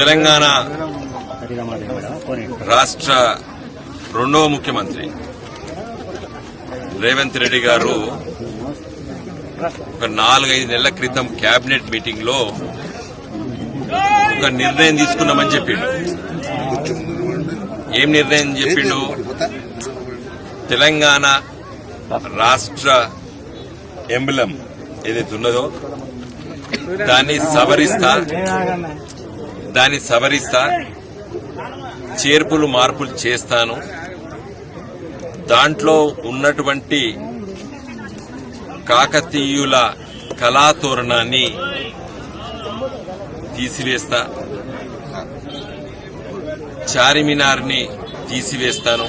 తెలంగాణ రాష్ట్ర రెండవ ముఖ్యమంత్రి రేవంత్ రెడ్డి గారు ఒక 4-5 నెలల క్రితం కేబినెట్ మీటింగ్ లో ఒక నిర్ణయం తీసుకున్నామని చెప్పిండు. ఏం నిర్ణయం చెప్పిండు? తెలంగాణ రాష్ట్ర ఎంబ్లం ఏదైతే ఉన్నదో దాన్ని సవరిస్తా చేర్పులు మార్పులు చేస్తాను, దాంట్లో ఉన్నటువంటి కాకతీయుల కళాతోరణాన్ని తీసివేస్తా, చార్మినార్ని తీసివేస్తాను,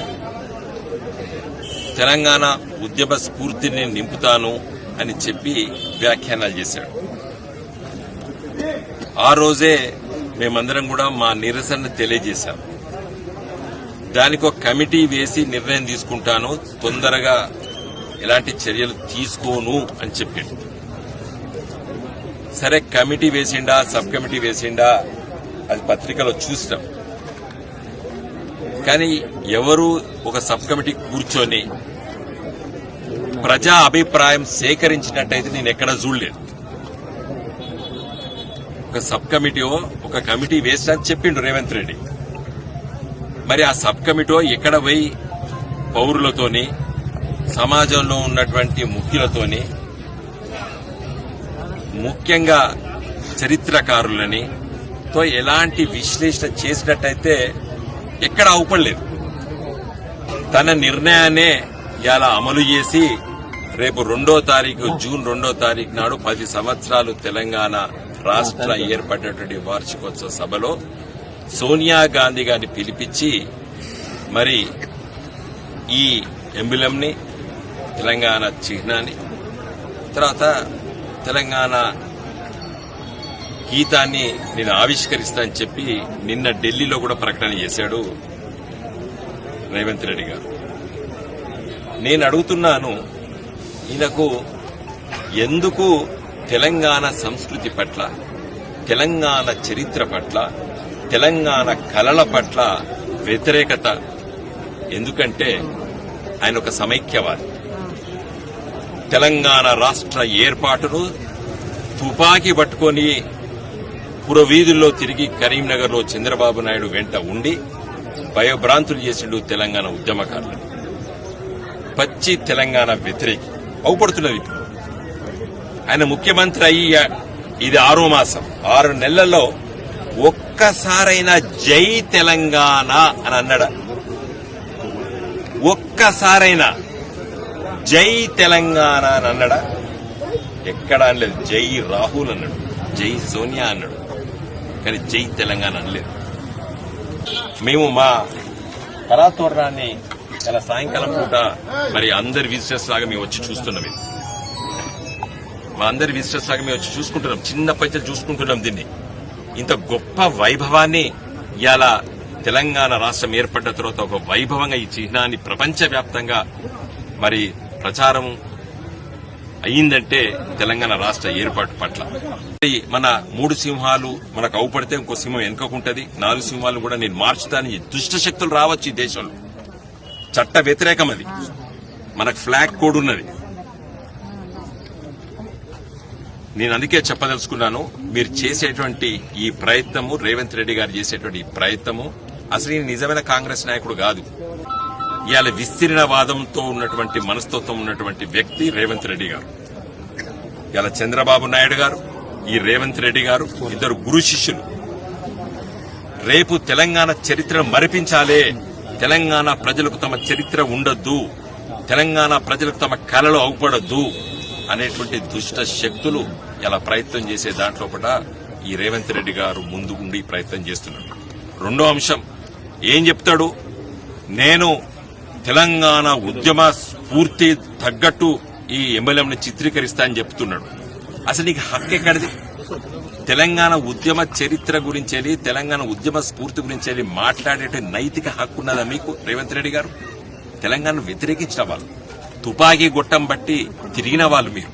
తెలంగాణ ఉద్యమ స్ఫూర్తిని నింపుతాను అని చెప్పి వ్యాఖ్యానాలు చేశాడు. ఆ రోజే మేమందరం కూడా మా నిరసన తెలియజేశాం. దానికి ఒక కమిటీ వేసి నిర్ణయం తీసుకుంటాను, తొందరగా ఎలాంటి చర్యలు తీసుకోను అని చెప్పిండు. సరే, కమిటీ వేసిండా సబ్ కమిటీ వేసిండా అది పత్రికలో చూసినాం. కానీ ఎవరు ఒక సబ్ కమిటీ కూర్చొని ప్రజా అభిప్రాయం సేకరించినట్టయితే నేను ఎక్కడా చూడలేదు. ఒక సబ్ కమిటీ ఒక కమిటీ వేస్తా చెప్పిండు రేవంత్ రెడ్డి. మరి ఆ సబ్ కమిటీ ఎక్కడ పోయి పౌరులతోని సమాజంలో ఉన్నటువంటి ముఖ్యులతోని ముఖ్యంగా చరిత్రకారులని తో ఎలాంటి విశ్లేషణ చేసినట్టయితే ఎక్కడ అవపడలేదు. తన నిర్ణయాన్నే ఇలా అమలు చేసి రేపు జూన్ 2వ తారీఖు నాడు 10 సంవత్సరాలు తెలంగాణ రాష్ట్ర ఏర్పడినటువంటి వార్షికోత్సవ సభలో సోనియా గాంధీ గారిని పిలిపించి మరి ఈ ఎంబులంని, తెలంగాణ చిహ్నాన్ని, తర్వాత తెలంగాణ గీతాన్ని నేను ఆవిష్కరిస్తానని చెప్పి నిన్న ఢిల్లీలో కూడా ప్రకటన చేశాడు రేవంత్ రెడ్డి గారు. నేను అడుగుతున్నాను, ఈయనకు ఎందుకు తెలంగాణ సంస్కృతి పట్ల, తెలంగాణ చరిత్ర పట్ల, తెలంగాణ కళల పట్ల వ్యతిరేకత? ఎందుకంటే ఆయన ఒక సమైక్యవాది. తెలంగాణ రాష్ట్ర ఏర్పాటును తుపాకీ పట్టుకొని పురవీధుల్లో తిరిగి కరీంనగర్లో చంద్రబాబు నాయుడు వెంట ఉండి భయభ్రాంతులు చేసిండు తెలంగాణ ఉద్యమకారులు. పచ్చి తెలంగాణ వ్యతిరేకి అవుపడుతున్నది. ఇప్పుడు ఆయన ముఖ్యమంత్రి అయ్యి ఇది 6వ మాసం, 6 నెలల్లో ఒక్కసారైనా జై తెలంగాణ అని అన్నాడా? ఒక్కసారైనా జై తెలంగాణ అని అన్నాడా? ఎక్కడా అనలేదు. జై రాహుల్ అన్నాడు, జై సోనియా అన్నాడు, కానీ జై తెలంగాణ అనలేదు. మేము మా కళాతోరణాన్ని ఇలా సాయంకాలం పూట మరి అందరి విజిటర్స్ లాగా మేము వచ్చి చూస్తున్నాం. మా అందరి విజిటర్స్ లాగా మేము వచ్చి చూసుకుంటున్నాం, చిన్నప్పటి నుంచి చూసుకుంటున్నాం. దీన్ని ఇంత గొప్ప వైభవాన్ని ఇవాళ తెలంగాణ రాష్ట్రం ఏర్పడ్డ తర్వాత ఒక వైభవంగా ఈ చిహ్నాన్ని ప్రపంచవ్యాప్తంగా మరి ప్రచారం అయ్యిందంటే తెలంగాణ రాష్ట్ర ఏర్పాటు పట్ల. మన 3 సింహాలు మనకు అవుపడితే ఇంకో సింహం వెనుకకుంటది. 4 సింహాలు కూడా నేను మార్చుతానని దుష్ట శక్తులు రావచ్చు ఈ దేశంలో. చట్ట వ్యతిరేకం అది. మనకు ఫ్లాగ్ కోడ్ ఉన్నది. నేను అందుకే చెప్పదలుచుకున్నాను, మీరు చేసేటువంటి ఈ ప్రయత్నము, రేవంత్ రెడ్డి గారు చేసేటువంటి ఈ ప్రయత్నము అసలు ఈయన నిజమైన కాంగ్రెస్ నాయకుడు కాదు. ఇవాళ విస్తీర్ణవాదంతో ఉన్నటువంటి మనస్తత్వం ఉన్నటువంటి వ్యక్తి రేవంత్ రెడ్డి గారు. ఇవాళ చంద్రబాబు నాయుడు గారు, ఈ రేవంత్ రెడ్డి గారు ఇద్దరు గురు శిష్యులు. రేపు తెలంగాణ చరిత్రను మరిపించాలే, తెలంగాణ ప్రజలకు తమ చరిత్ర ఉండొద్దు, తెలంగాణ ప్రజలకు తమ కళలు అవుపడొద్దు అనేటువంటి దుష్ట శక్తులు ఇలా ప్రయత్నం చేసే దాంట్లో కూడా ఈ రేవంత్ రెడ్డి గారు ముందు ఉండి ప్రయత్నం చేస్తున్నాడు. రెండో అంశం ఏం చెప్తాడు? నేను తెలంగాణ ఉద్యమ స్ఫూర్తి తగ్గట్టు ఈ ఎంబలంని చిత్రీకరిస్తా అని చెప్తున్నాడు. అసలు నీకు హక్కు ఎక్కడిది? తెలంగాణ ఉద్యమ చరిత్ర గురించి, తెలంగాణ ఉద్యమ స్ఫూర్తి గురించి మాట్లాడే నైతిక హక్కు ఉన్నదా మీకు రేవంత్ రెడ్డి గారు? తెలంగాణను వ్యతిరేకించిన వాళ్ళు, తుపాకీ గొట్టం బట్టి తిరిగిన వాళ్ళు మీరు,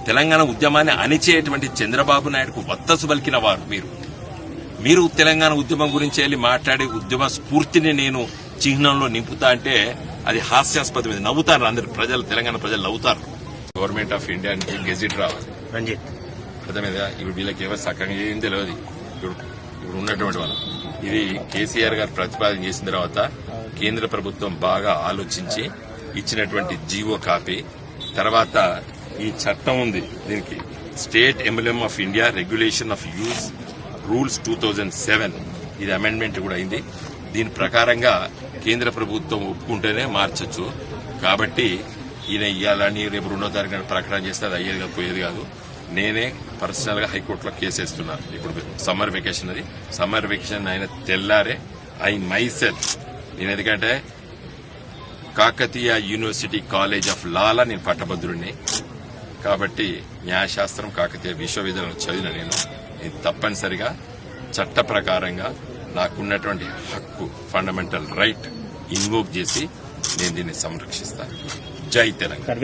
తెలంగాణ ఉద్యమాన్ని అణిచేటువంటి చంద్రబాబు నాయుడుకు వత్తసు పలికిన వారు మీరు. మీరు తెలంగాణ ఉద్యమం గురించి వెళ్ళి మాట్లాడే ఉద్యమ స్ఫూర్తిని నేను చిహ్నంలో నింపుతా అంటే అది హాస్యాస్పదమైంది. నవ్వుతారు అందరు ప్రజలు, తెలంగాణ ప్రజలు నవ్వుతారు. గవర్నమెంట్ ఆఫ్ ఇండియా గెజిట్ రావాలి. రంజిత్ అర్థమైందా? ఇప్పుడు వీళ్ళకి ఎవరు సక్కంగా ఏం తెలియదు. ఇప్పుడు ఉన్నటువంటి వాళ్ళు ఇది కేసీఆర్ గారు ప్రతిపాదన చేసిన తర్వాత కేంద్ర ప్రభుత్వం బాగా ఆలోచించి ఇచ్చినటువంటి జీవో కాపీ. తర్వాత ఈ చట్టం ఉంది, దీనికి state emblem of India regulation of use rules 2007 ఇది అమెండ్మెంట్ కూడా అయింది. దీని ప్రకారంగా కేంద్ర ప్రభుత్వం ఒప్పుకుంటేనే మార్చొచ్చు. కాబట్టి ఈయన ఇయ్యాలని రేపు 2వ తారీఖున ప్రకటన చేస్తే అది అయ్యేది కాదు, పోయేది కాదు. నేనే పర్సనల్ గా హైకోర్టులో కేసు వేస్తున్నాను. ఇప్పుడు సమ్మర్ వెకేషన్, అది సమ్మర్ వెకేషన్ ఆయన తెల్లారే ఐ మైసెల్ఫ్, నేను ఎందుకంటే కాకతీయ యూనివర్సిటీ కాలేజ్ ఆఫ్ లాలా నేను పట్టభద్రుడిని కాబట్టి న్యాయశాస్త్రం కాకతీయ విశ్వవిద్యాలయంలో చదివిన నేను తప్పనిసరిగా చట్ట ప్రకారంగా నాకున్నటువంటి హక్కు, ఫండమెంటల్ రైట్ ఇన్వోక్ చేసి నేను దీన్ని సంరక్షిస్తాను. జై తెలంగాణ.